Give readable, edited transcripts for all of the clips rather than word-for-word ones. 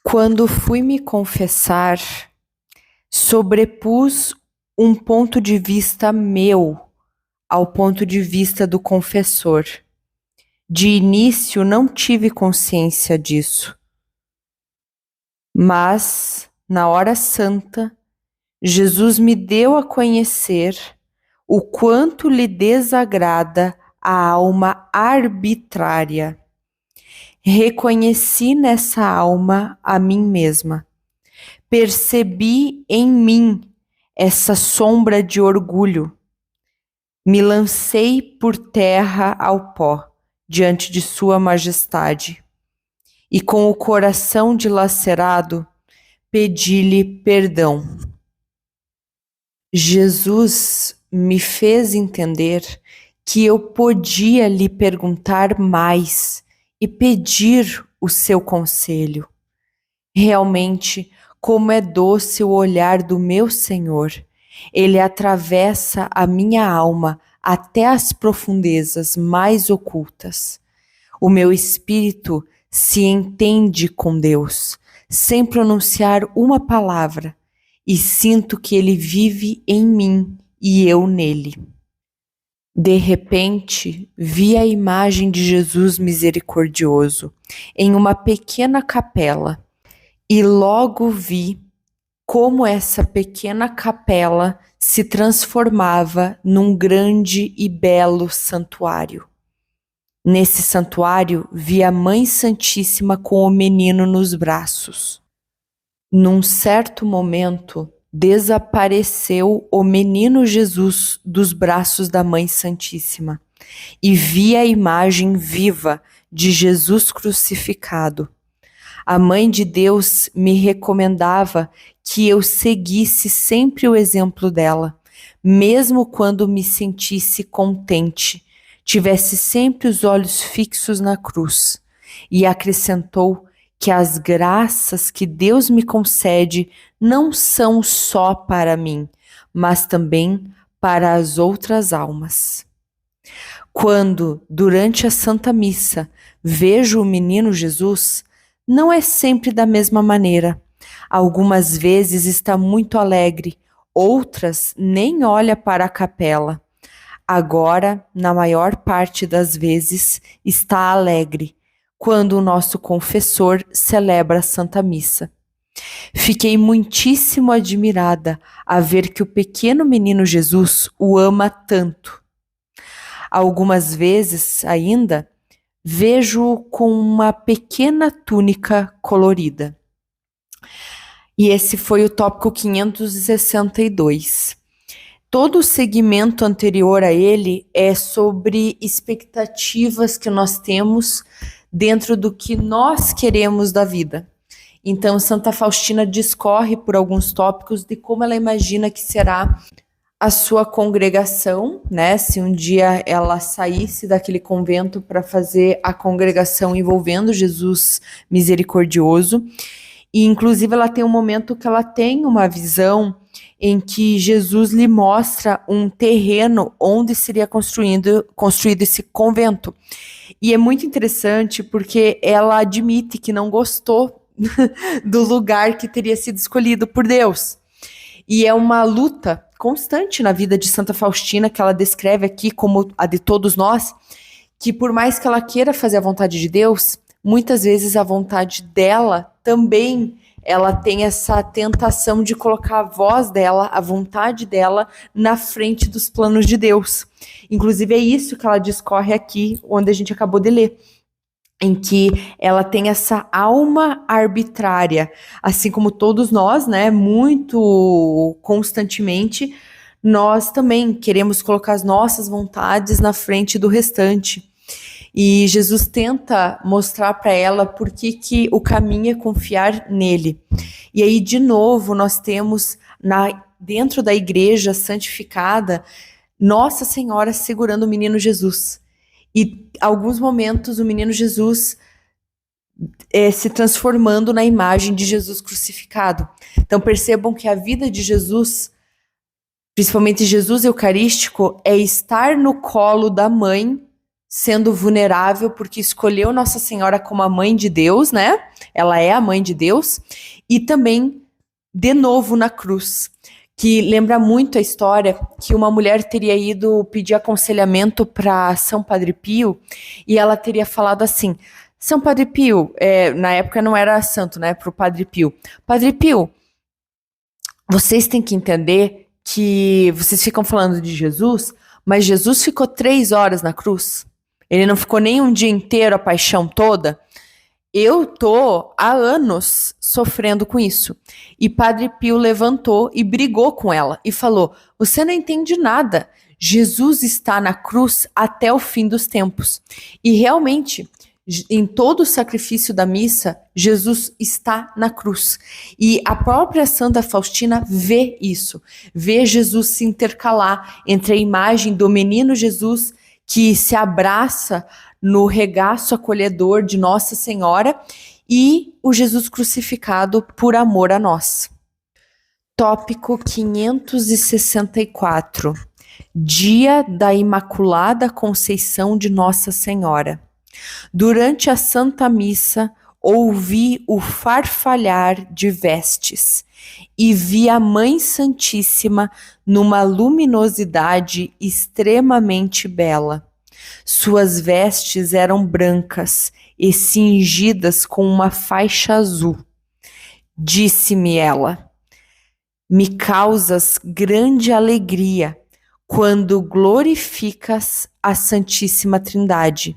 Quando fui me confessar, sobrepus um ponto de vista meu ao ponto de vista do confessor. De início não tive consciência disso, mas na hora santa, Jesus me deu a conhecer o quanto lhe desagrada a alma arbitrária. Reconheci nessa alma a mim mesma. Percebi em mim essa sombra de orgulho. Me lancei por terra ao pó, diante de Sua Majestade, e com o coração dilacerado, pedi-lhe perdão. Jesus me fez entender que eu podia lhe perguntar mais e pedir o seu conselho. Realmente, como é doce o olhar do meu Senhor. Ele atravessa a minha alma até as profundezas mais ocultas. O meu espírito se entende com Deus, sem pronunciar uma palavra, e sinto que Ele vive em mim e eu nele. De repente, vi a imagem de Jesus misericordioso em uma pequena capela, e logo vi como essa pequena capela se transformava num grande e belo santuário. Nesse santuário, vi a Mãe Santíssima com o menino nos braços. Num certo momento, desapareceu o menino Jesus dos braços da Mãe Santíssima e vi a imagem viva de Jesus crucificado. A Mãe de Deus me recomendava que eu seguisse sempre o exemplo dela, mesmo quando me sentisse contente, tivesse sempre os olhos fixos na cruz, e acrescentou que as graças que Deus me concede não são só para mim, mas também para as outras almas. Quando, durante a Santa Missa, vejo o menino Jesus, não é sempre da mesma maneira. Algumas vezes está muito alegre, outras nem olha para a capela. Agora, na maior parte das vezes, está alegre, quando o nosso confessor celebra a Santa Missa. Fiquei muitíssimo admirada a ver que o pequeno menino Jesus o ama tanto. Algumas vezes ainda, vejo-o com uma pequena túnica colorida. E esse foi o tópico 562. Todo o segmento anterior a ele é sobre expectativas que nós temos dentro do que nós queremos da vida. Então, Santa Faustina discorre por alguns tópicos de como ela imagina que será a sua congregação, né? Se um dia ela saísse daquele convento para fazer a congregação envolvendo Jesus misericordioso. E, inclusive, ela tem um momento que ela tem uma visão em que Jesus lhe mostra um terreno onde seria construído esse convento. E é muito interessante porque ela admite que não gostou do lugar que teria sido escolhido por Deus. E é uma luta constante na vida de Santa Faustina, que ela descreve aqui como a de todos nós, que por mais que ela queira fazer a vontade de Deus, muitas vezes a vontade dela também, ela tem essa tentação de colocar a voz dela, a vontade dela, na frente dos planos de Deus. Inclusive é isso que ela discorre aqui, onde a gente acabou de ler, em que ela tem essa alma arbitrária, assim como todos nós, né, muito constantemente, nós também queremos colocar as nossas vontades na frente do restante. E Jesus tenta mostrar para ela por que o caminho é confiar nele. E aí, de novo, nós temos dentro da igreja santificada, Nossa Senhora segurando o menino Jesus. E alguns momentos o menino Jesus se transformando na imagem de Jesus crucificado. Então percebam que a vida de Jesus, principalmente Jesus eucarístico, é estar no colo da mãe sendo vulnerável porque escolheu Nossa Senhora como a mãe de Deus, né? Ela é a mãe de Deus. E também, de novo, na cruz, que lembra muito a história que uma mulher teria ido pedir aconselhamento para São Padre Pio e ela teria falado assim: São Padre Pio, na época não era santo, né? Para o Padre Pio. Padre Pio, vocês têm que entender que vocês ficam falando de Jesus, mas Jesus ficou 3 horas na cruz. Ele não ficou nem um dia inteiro, a paixão toda. Eu tô há anos sofrendo com isso. E Padre Pio levantou e brigou com ela e falou: você não entende nada. Jesus está na cruz até o fim dos tempos. E realmente, em todo o sacrifício da missa, Jesus está na cruz. E a própria Santa Faustina vê isso, vê Jesus se intercalar entre a imagem do menino Jesus que se abraça no regaço acolhedor de Nossa Senhora e o Jesus crucificado por amor a nós. Tópico 564. Dia da Imaculada Conceição de Nossa Senhora. Durante a Santa Missa, ouvi o farfalhar de vestes e vi a Mãe Santíssima numa luminosidade extremamente bela. Suas vestes eram brancas e cingidas com uma faixa azul. Disse-me ela: me causas grande alegria quando glorificas a Santíssima Trindade,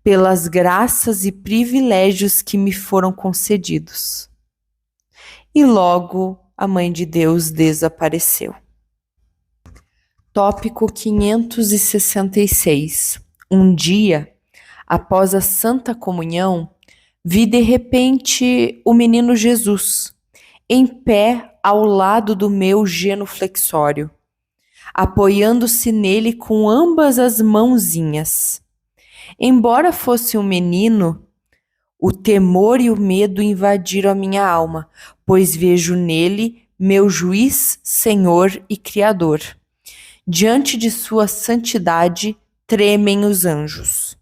pelas graças e privilégios que me foram concedidos. E logo a Mãe de Deus desapareceu. Tópico 566. Um dia, após a Santa Comunhão, vi de repente o menino Jesus, em pé ao lado do meu genuflexório, apoiando-se nele com ambas as mãozinhas. Embora fosse um menino, o temor e o medo invadiram a minha alma, pois vejo nele meu juiz, Senhor e Criador. Diante de sua santidade, tremem os anjos.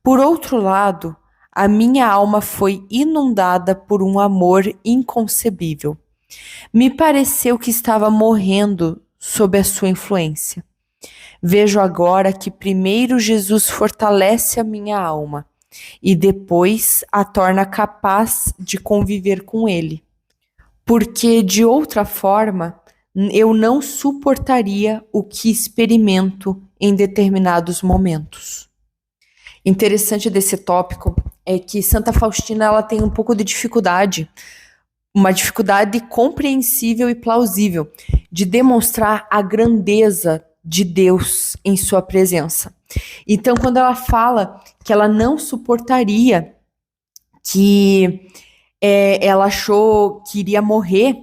Por outro lado, a minha alma foi inundada por um amor inconcebível. Me pareceu que estava morrendo sob a sua influência. Vejo agora que primeiro Jesus fortalece a minha alma e depois a torna capaz de conviver com ele. Porque, de outra forma, eu não suportaria o que experimento em determinados momentos. Interessante desse tópico é que Santa Faustina ela tem um pouco de dificuldade, uma dificuldade compreensível e plausível de demonstrar a grandeza de Deus em sua presença. Então, quando ela fala que ela não suportaria que ela achou que iria morrer,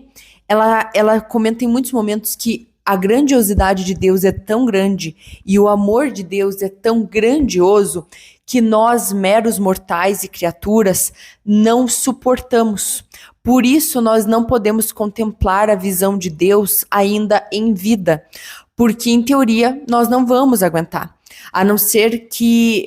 ela comenta em muitos momentos que a grandiosidade de Deus é tão grande e o amor de Deus é tão grandioso que nós, meros mortais e criaturas, não suportamos. Por isso, nós não podemos contemplar a visão de Deus ainda em vida, porque, em teoria, nós não vamos aguentar. A não ser que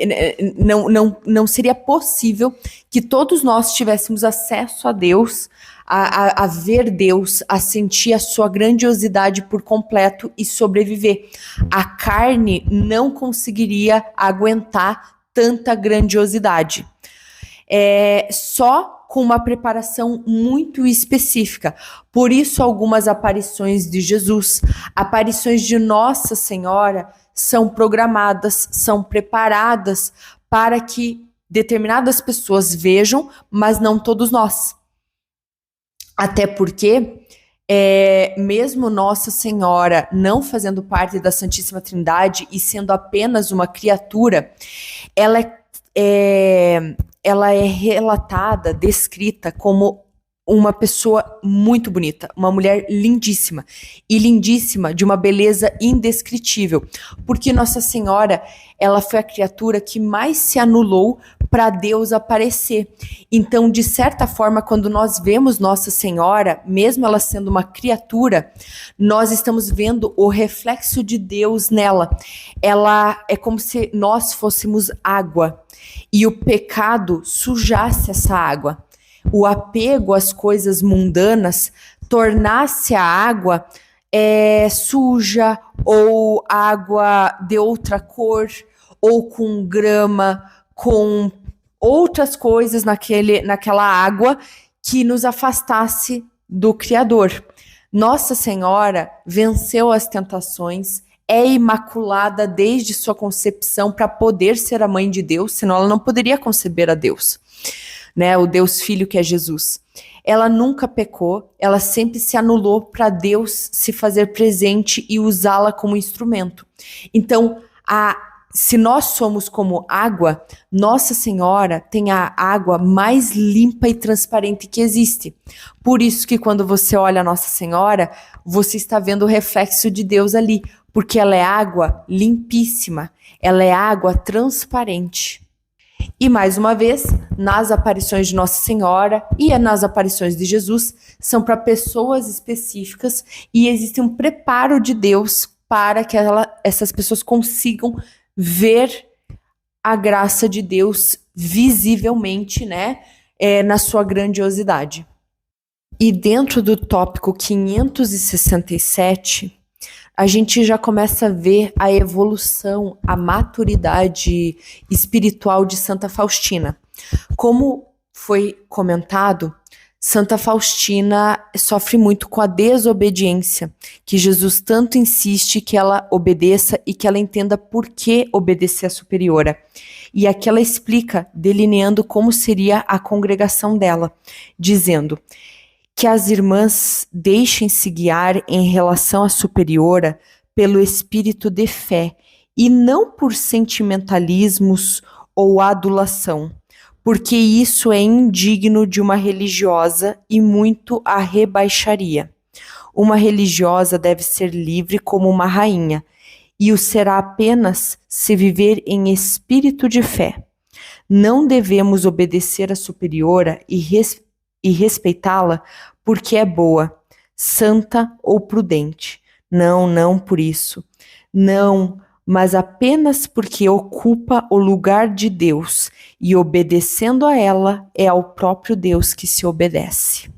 não seria possível que todos nós tivéssemos acesso a Deus, a ver Deus, a sentir a sua grandiosidade por completo e sobreviver. A carne não conseguiria aguentar tanta grandiosidade. Só com uma preparação muito específica. Por isso, algumas aparições de Jesus, aparições de Nossa Senhora, são programadas, são preparadas para que determinadas pessoas vejam, mas não todos nós. Até porque, mesmo Nossa Senhora não fazendo parte da Santíssima Trindade e sendo apenas uma criatura, ela é relatada, descrita como uma pessoa muito bonita, uma mulher lindíssima, e lindíssima de uma beleza indescritível, porque Nossa Senhora, ela foi a criatura que mais se anulou para Deus aparecer. Então, de certa forma, quando nós vemos Nossa Senhora, mesmo ela sendo uma criatura, nós estamos vendo o reflexo de Deus nela. Ela é como se nós fôssemos água e o pecado sujasse essa água. O apego às coisas mundanas tornasse a água suja, ou água de outra cor, ou com grama, com outras coisas naquela água que nos afastasse do Criador. Nossa Senhora venceu as tentações, é imaculada desde sua concepção para poder ser a mãe de Deus, senão ela não poderia conceber a Deus, né? O Deus Filho que é Jesus. Ela nunca pecou, ela sempre se anulou para Deus se fazer presente e usá-la como instrumento. Então, se nós somos como água, Nossa Senhora tem a água mais limpa e transparente que existe. Por isso que quando você olha a Nossa Senhora, você está vendo o reflexo de Deus ali, porque ela é água limpíssima, ela é água transparente. E mais uma vez, nas aparições de Nossa Senhora e nas aparições de Jesus, são para pessoas específicas e existe um preparo de Deus para que essas pessoas consigam ver a graça de Deus visivelmente, né, na sua grandiosidade. E dentro do tópico 567, a gente já começa a ver a evolução, a maturidade espiritual de Santa Faustina. Como foi comentado, Santa Faustina sofre muito com a desobediência, que Jesus tanto insiste que ela obedeça e que ela entenda por que obedecer à superiora. E aqui ela explica, delineando como seria a congregação dela, dizendo que as irmãs deixem-se guiar em relação à superiora pelo espírito de fé e não por sentimentalismos ou adulação, porque isso é indigno de uma religiosa e muito a rebaixaria. Uma religiosa deve ser livre como uma rainha, e o será apenas se viver em espírito de fé. Não devemos obedecer à superiora e respeitá-la porque é boa, santa ou prudente. Não por isso. Não, mas apenas porque ocupa o lugar de Deus, e obedecendo a ela é ao próprio Deus que se obedece.